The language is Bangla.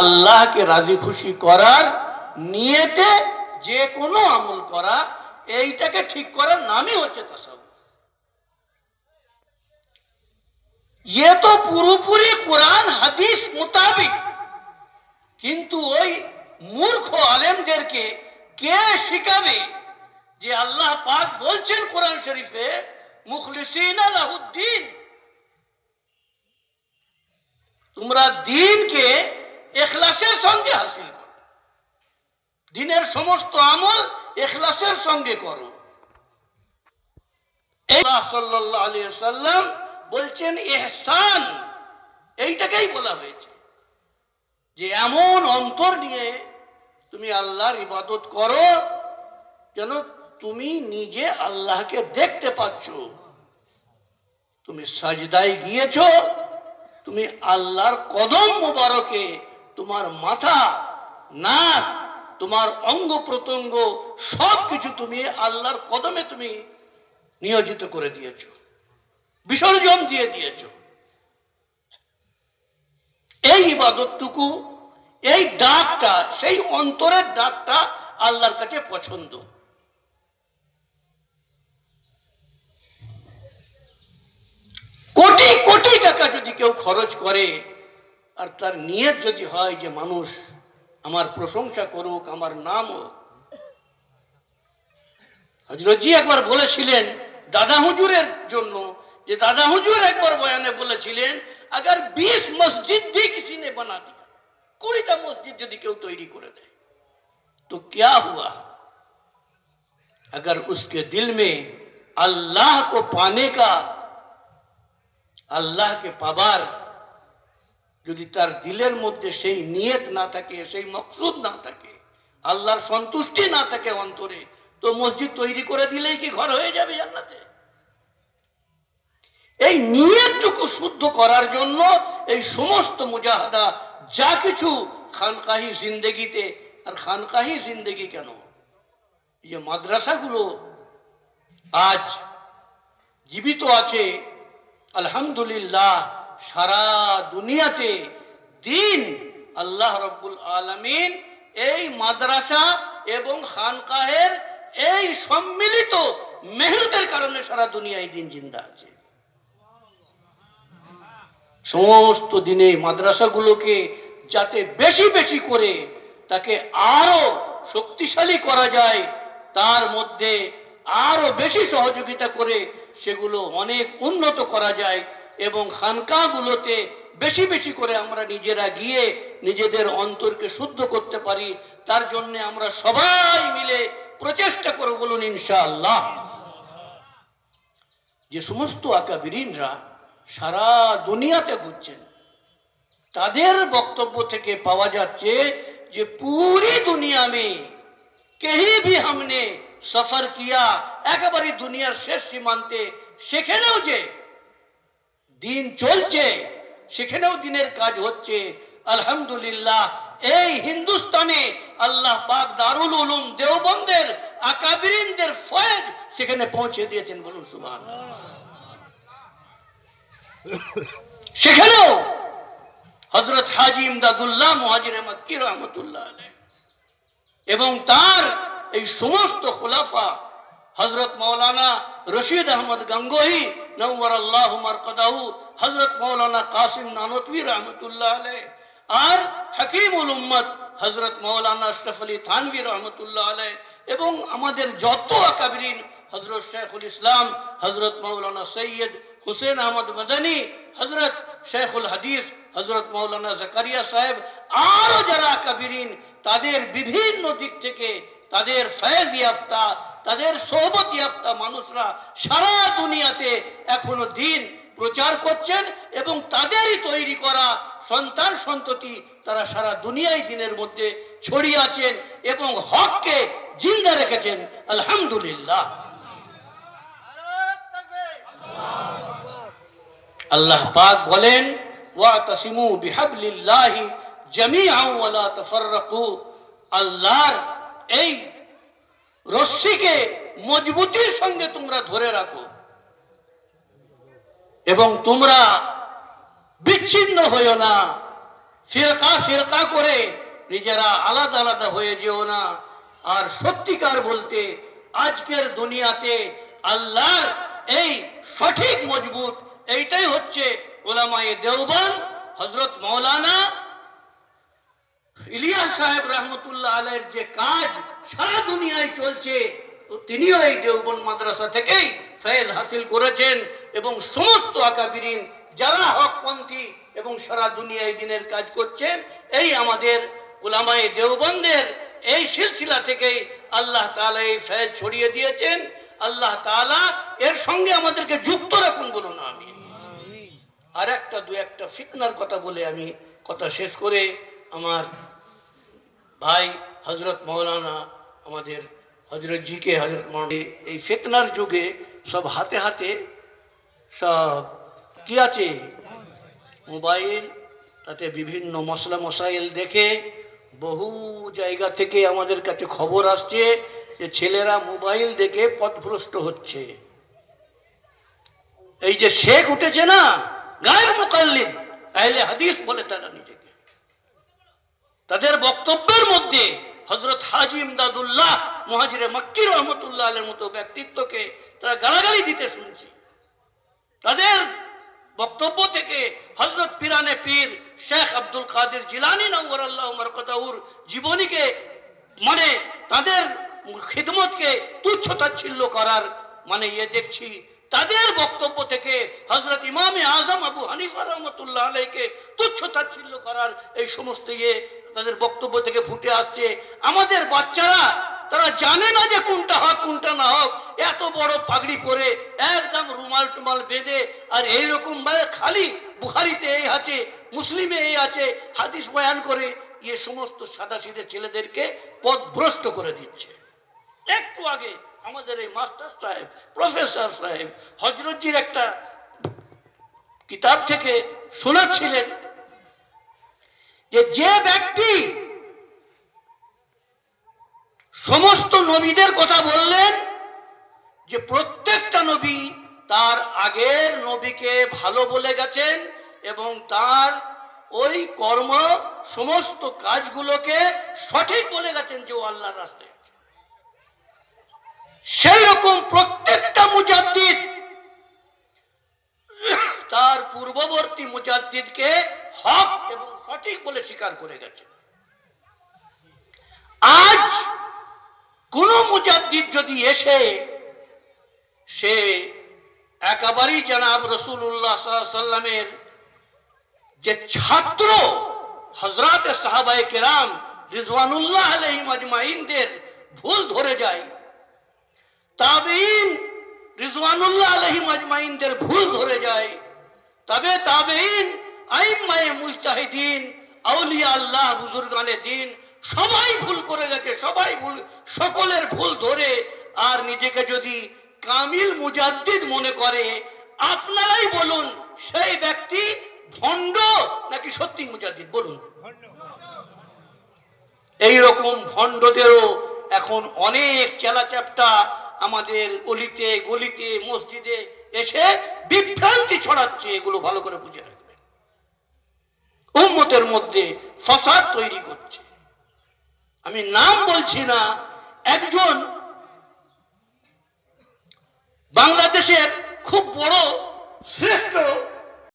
আল্লাহকে রাজি খুশি করার নিয়তে যে কোনো আমল করা, এইটাকে ঠিক করার নামই হচ্ছে তাসাউফ। ये तो পুরোপুরি কোরআন হাদিস মোতাবেক, কিন্তু ওই মূর্খ আলেমদেরকে কে শিখাবে যে আল্লাহ পাক বলছেন কোরআন শরীফে মুখলিসিনা লাহুদ্দিন, তোমরা দ্বীনকে ইখলাসের সঙ্গে হাসিল করো, দ্বীনের সমস্ত আমল ইখলাসের সঙ্গে করো। আল্লাহ সাল্লাল্লাহু আলাইহি ওয়াসাল্লাম বলছেন ইহসান, এইটাকেই বলা হয়েছে যে এমন অন্তর নিয়ে তুমি আল্লাহর ইবাদত করো যেন তুমি নিজে আল্লাহকে দেখতে পাচ্ছ, তুমি সাজদায় গিয়েছো, তুমি আল্লাহর কদম মোবারকে তোমার মাথা, নাক, তোমার অঙ্গ প্রত্যঙ্গ সবকিছু তুমি আল্লাহর কদমে তুমি নিয়োজিত করে দিয়েছো, বিসর্জন দিয়ে দিয়েছো। এই ইবাদতটুকু, এই ডাকটা, সেই অন্তরের ডাকটা আল্লাহর কাছে পছন্দ। কোটি কোটি টাকা যদি কেউ খরচ করে আর তার নিয়ত যদি হয় যে মানুষ আমার প্রশংসা করুক, আমার নাম হোক। হযরতজি একবার বলেছিলেন দাদা হুজুরের জন্য, যে দাদা হুজুর একবার বয়ানে বলেছিলেন अगर 20 मस्जिद भी किसी ने बना दिया, 20টা মসজিদ যদি কেউ তৈরি করে দেয়, तो क्या हुआ? अगर उसके दिल में अल्लाह को पाने का, আল্লাহকে পাবার যদি তার দিলের মধ্যে সেই নিয়ত না থাকে, সেই মকসুদ না থাকে, আল্লাহর সন্তুষ্টি না থাকে অন্তরে, তো মসজিদ তৈরি করে দিলেই কি ঘর হয়ে যাবে জান্নাতে? এই নিয়তটুকু শুদ্ধ করার জন্য এই সমস্ত মুজাহাদা, যা কিছু খানকাহি জিন্দেগিতে। আর খানকাহি জিন্দেগি কেন, এই যে মাদ্রাসাগুলো আজ জীবিত আছে, আলহামদুলিল্লাহ, সারা দুনিয়াতে দ্বীন আল্লাহ রব্বুল আলামিন এই মাদ্রাসা এবং খানকাহের এই সম্মিলিত মেহনতের কারণে সারা দুনিয়ায় দ্বীন জিন্দা আছে। সমস্ত দিনে মাদ্রাসাগুলোকে যাতে বেশি বেশি করে তাকে আরো শক্তিশালী করা যায়, তার মধ্যে আরো বেশি সহযোগিতা করে সেগুলো অনেক উন্নত করা যায়, এবং খানকাগুলোতে বেশি বেশি করে আমরা নিজেরা গিয়ে নিজেদের অন্তরকে শুদ্ধ করতে পারি, তার জন্য আমরা সবাই মিলে প্রচেষ্টা করব, বলুন ইনশাআল্লাহ। যে সমস্ত আকাবিরিনরা সারা দুনিয়াতে ঘুরছেন, তাদের বক্তব্য থেকে পাওয়া যাচ্ছে যে পুরি দুনিয়া में कहीं भी हमने सफर किया, একেবারে দুনিয়ার শেষ সীমান্তে, সেখানেও যে দিন চলছে, সেখানেও দিনের কাজ হচ্ছে। আলহামদুলিল্লাহ, এই হিন্দুস্তানে আল্লাহ পাক দারুল উলুম দেওবন্দের আকাবিরিনদের ফয়েজ সেখানে পৌঁছে দিয়েছেন, বলুন সুবহানাল্লাহ। সেখানেও হযরত হাজী ইমদাদুল্লাহ মুহাজির মক্কি রহমাতুল্লাহ আলাইহি এবং তার এই সমস্ত খুলাফা, হযরত মাওলানা রশিদ আহমদ গঙ্গোহী নওয়ারাল্লাহু মারকাদাহু, হযরত মাওলানা কাসিম নানতভী রহমাতুল্লাহ আলাইহি, আর হাকিমুল উম্মত হযরত মাওলানা আশরাফ আলী থানভী রহমাতুল্লাহ আলাইহি, এবং আমাদের যত আকাবিরিন, হযরত শেখুল ইসলাম হযরত মাওলানা সৈয়দ হুসেন আহমদ মদনী, হযরত শেখুল হাদিস হযরত মাওলানা জাকারিয়া সাহেব, আরো যারা আকাবিরিন, তাদের বিভিন্ন দিক থেকে তাদের ফয়েজ ইয়াফতা, তাদের সোহবত ইয়াফতা মানুষরা সারা দুনিয়াতে এখনো দ্বীন প্রচার করছেন, এবং তাদেরই তৈরি করা সন্তান সন্ততি তারা সারা দুনিয়ায় দ্বীনের মধ্যে ছড়িয়ে আছেন এবং হককে জিন্দা রেখেছেন। আলহামদুলিল্লাহ। আল্লাহ পাক বলেন ওয়াতাসিমু বিহাবলিল্লাহি জামিআন ওয়া লা তাফাররাকু, আল্লাহর এই রশ্মিকে মজবুতির সঙ্গে তোমরা ধরে রাখো এবং তোমরা বিচ্ছিন্ন হইও না। ফিরকা ফিরকা করে নিজেরা আলাদা আলাদা হয়ে যেও না। আর সত্যিকার বলতে আজকের দুনিয়াতে আল্লাহর এই সঠিক মজবুত এইটাই হচ্ছে উলামায়ে দেওবন্দ, হযরত মাওলানা ইলিয়াস সাহেব রহমতুল্লাহ আলাইহির যে কাজ সারা দুনিয়ায় চলছে, তো তিনিও এই দেওবন্দ মাদ্রাসা থেকেই ফয়েজ হাসিল করেছেন। এবং সমস্ত আকাবিরিন যারা হকপন্থী এবং সারা দুনিয়ায় দিনের কাজ করছেন, এই আমাদের উলামায়ে দেওবন্দের এই সিলসিলা থেকেই আল্লাহ তাআলা এই ফয়েজ ছড়িয়ে দিয়েছেন। আল্লাহ তাআলা এর সঙ্গে আমাদেরকে যুক্ত রাখুন, বলুন আমিন। আর একটা দু একটা ফিতনার কথা বলে আমি কথা শেষ করে, আমার ভাই হযরত মাওলানা আমাদের হযরত জি কে হযরত মাওলানা, এই ফিতনার যুগে সব হাতে হাতে সব কি আছে, মোবাইল, তাতে বিভিন্ন মশলা মশাইল দেখে বহু জায়গা থেকে আমাদের কাছে খবর আসছে যে ছেলেরা মোবাইল দেখে পথভ্রষ্ট হচ্ছে। এই যে শেখ উঠেছে না, গায়ের মুকাল্লিদ আহলে হাদিস বলে তারা নিজেকে, তাদের বক্তব্যের মধ্যে হযরত হাজী ইমদাদুল্লাহ মুহাজিরে মক্কি রহমতুল্লাহ আলাইহির মতো ব্যক্তিত্বকে তারা গালাগালি দিতে শুনছি। তাদের বক্তব্য থেকে হযরত পিরানে পীর শেখ আব্দুল কাদের জিলানী নওয়ারাল্লাহু মারকাতাহুর জীবনীকে, মানে তাদের খিদমতকে তুচ্ছ তাচ্ছিল্য করার মানে দেখছি। তাদের বক্তব্য থেকে হযরত ইমামে আজম আবু হানিফা রহমতুল্লাহ আলাইহিকে তুচ্ছ তাচ্ছিল্য করার এই সমস্ত তাদের বক্তব্য থেকে ফুটে আসছে। আমাদের বাচ্চারা তারা জানে না যে কোনটা হক কোনটা না হক, এত বড় পাগড়ি পরে একদম রুমাল টুমাল বেঁধে আর এইরকম ভাবে খালি বুখারিতে এই আছে, মুসলিমে এই আছে হাদিস বয়ান করে এ সমস্ত সাদাসিধে ছেলেদেরকে পথভ্রষ্ট করে দিচ্ছে। একটু আগে আমাদের এই মাস্টার সাহেব, প্রফেসর সাহেব হযরতজির একটা কিতাব থেকে শোনাচ্ছিলেন যে ব্যক্তি সমস্ত নবীদের কথা বললেন, যে প্রত্যেকটা নবী তার আগের নবীকে ভালো বলে গেছেন এবং তার ওই কর্ম সমস্ত কাজগুলোকে সঠিক বলে গেছেন যে ও আল্লাহর রাস্তায়। সেই রকম প্রত্যেকটা মুজাদ্দিদ তার পূর্ববর্তী মুজাদ্দিদকে হক এবং সঠিক বলে স্বীকার করে গেছে। আজ কোন মুজাদ্দিদ যদি এসে সে একেবারেই জনাব রাসূলুল্লাহ সাল্লাল্লাহু আলাইহি সাল্লামের যে ছাত্র হযরত সাহাবায়ে কেরাম রিজওয়ানুল্লাহ আলাইহিম আজমাইনদের ভুল ধরে যায়, তাবেঈন রিজওয়ানুল্লাহ আলাইহিম আজমাইনদের ভুল ধরে যায়, তবে তাবেঈন আইম্মায়ে মুজতাহিদিন আউলিয়া আল্লাহ বুজুর্গানে দ্বীন সবাই ভুল করে গেছে, সবাই ভুল, সকলের ভুল ধরে আর নিজেকে যদি কামিল মুজাদ্দিদ মনে করে, আপনারাই বলুন সেই ব্যক্তি ভণ্ড নাকি সত্যি মুজাদ্দিদ, বলুন। এইরকম ভণ্ডদেরও এখন অনেক চেলাচাপটা আমাদের অলিতে গলিতে মসজিদে এসে বিভ্রান্তি ছড়াচ্ছে। এগুলো ভালো করে বুঝে রাখবে, উম্মতের মধ্যে ফাসাদ তৈরি করছে। আমি নাম বলছি না, একজন বাংলাদেশের খুব বড় শ্রেষ্ঠ